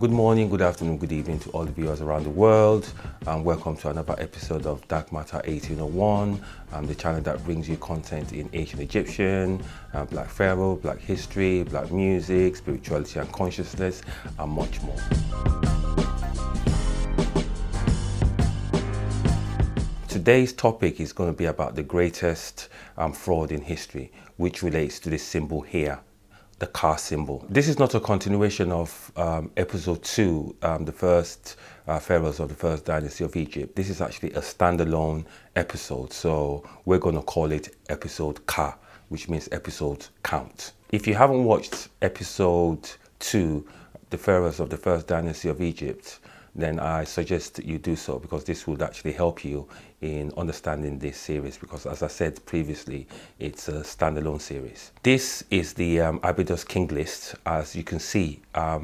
Good morning, good afternoon, good evening to all the viewers around the world, and welcome to another episode of Dark Matter 1801, the channel that brings you content in ancient Egyptian, Black Pharaoh, Black history, Black music, spirituality and consciousness, and much more. Today's topic is going to be about the greatest fraud in history, which relates to this symbol here, the Ka symbol. This is not a continuation of episode 2, the first pharaohs of the first dynasty of Egypt. This is actually a standalone episode, so we're going to call it episode Ka, which means episode count. If you haven't watched episode 2, the pharaohs of the first dynasty of Egypt, then I suggest that you do so, because this would actually help you in understanding this series, because as I said previously, it's a standalone series. This is the ABYDOS king list. As you can see,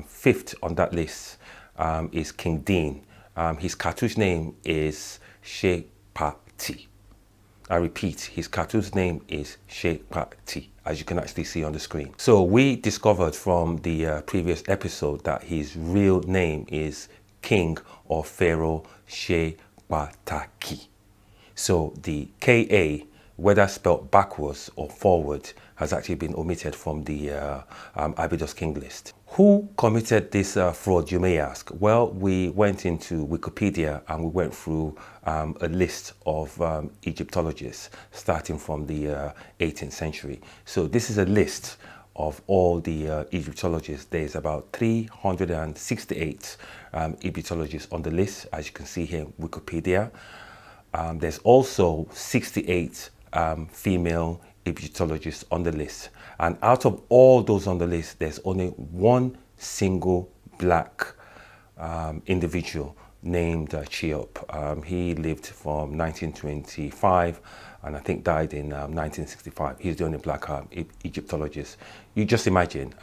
fifth on that list is King Din. His cartouche name is Shepati. I repeat, his cartouche name is Shepati, as you can actually see on the screen. So we discovered from the previous episode that his real name is King or Pharaoh PATAKI. So the KA, whether spelled backwards or forward, has actually been omitted from the ABYDOS king list. Who committed this fraud, you may ask? Well, we went into Wikipedia and we went through a list of Egyptologists starting from the 18th century. So this is a list of all the Egyptologists. There's about 368 Egyptologists on the list, as you can see here in Wikipedia. There's also 68 female Egyptologists on the list. And out of all those on the list, there's only one single black individual named Cheops. He lived from 1925 and I think died in 1965. He's the only black Egyptologist. You just imagine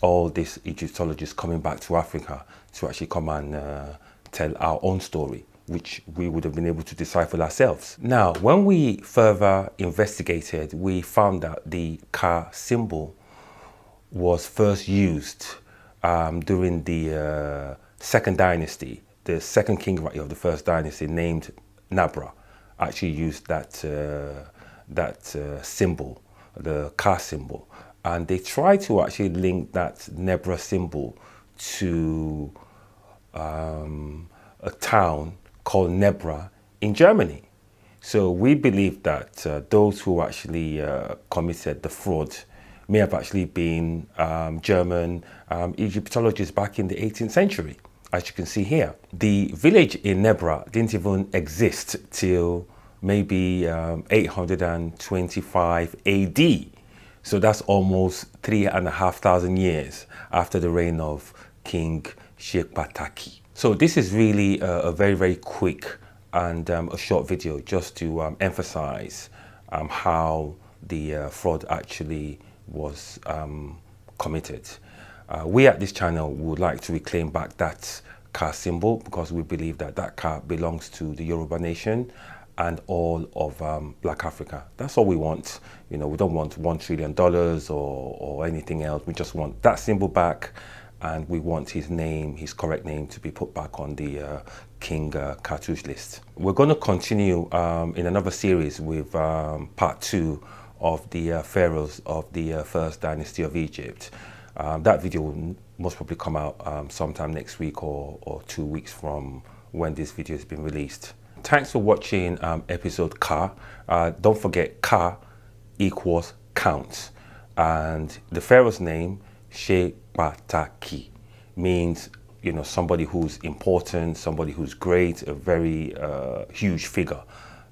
all these Egyptologists coming back to Africa to actually come and tell our own story, which we would have been able to decipher ourselves. Now, when we further investigated, we found that the Ka symbol was first used during the second dynasty. The second king of the first dynasty, named Nabra, actually used that symbol, the Ka symbol, and they tried to actually link that Nebra symbol to a town called Nebra in Germany. So we believe that those who actually committed the fraud may have actually been German Egyptologists back in the 18th century. As you can see here, the village in Nebra didn't even exist till maybe 825 AD. So that's almost 3,500 years after the reign of King Shepati. So this is really a very, very quick and a short video just to emphasize how the fraud actually was committed. We at this channel would like to reclaim back that Ka symbol, because we believe that that Ka belongs to the Yoruba nation and all of Black Africa. That's all we want. You know, we don't want $1 trillion or anything else. We just want that symbol back, and we want his name, his correct name, to be put back on the King Cartouche list. We're going to continue in another series with part 2 of the pharaohs of the first dynasty of Egypt. That video will most probably come out sometime next week or 2 weeks from when this video has been released. Thanks for watching episode Ka. Don't forget, Ka equals count, and the pharaoh's name, Shepati, means, you know, somebody who's important, somebody who's great, a very huge figure.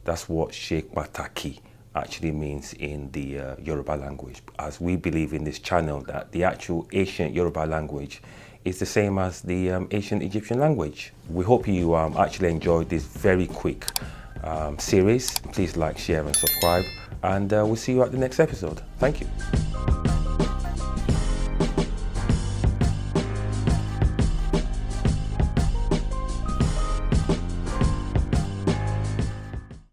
That's what Shepati actually means in the Yoruba language, as we believe in this channel that the actual ancient Yoruba language is the same as the ancient Egyptian language. We hope you actually enjoyed this very quick series. Please like, share and subscribe, and we'll see you at the next episode. Thank you.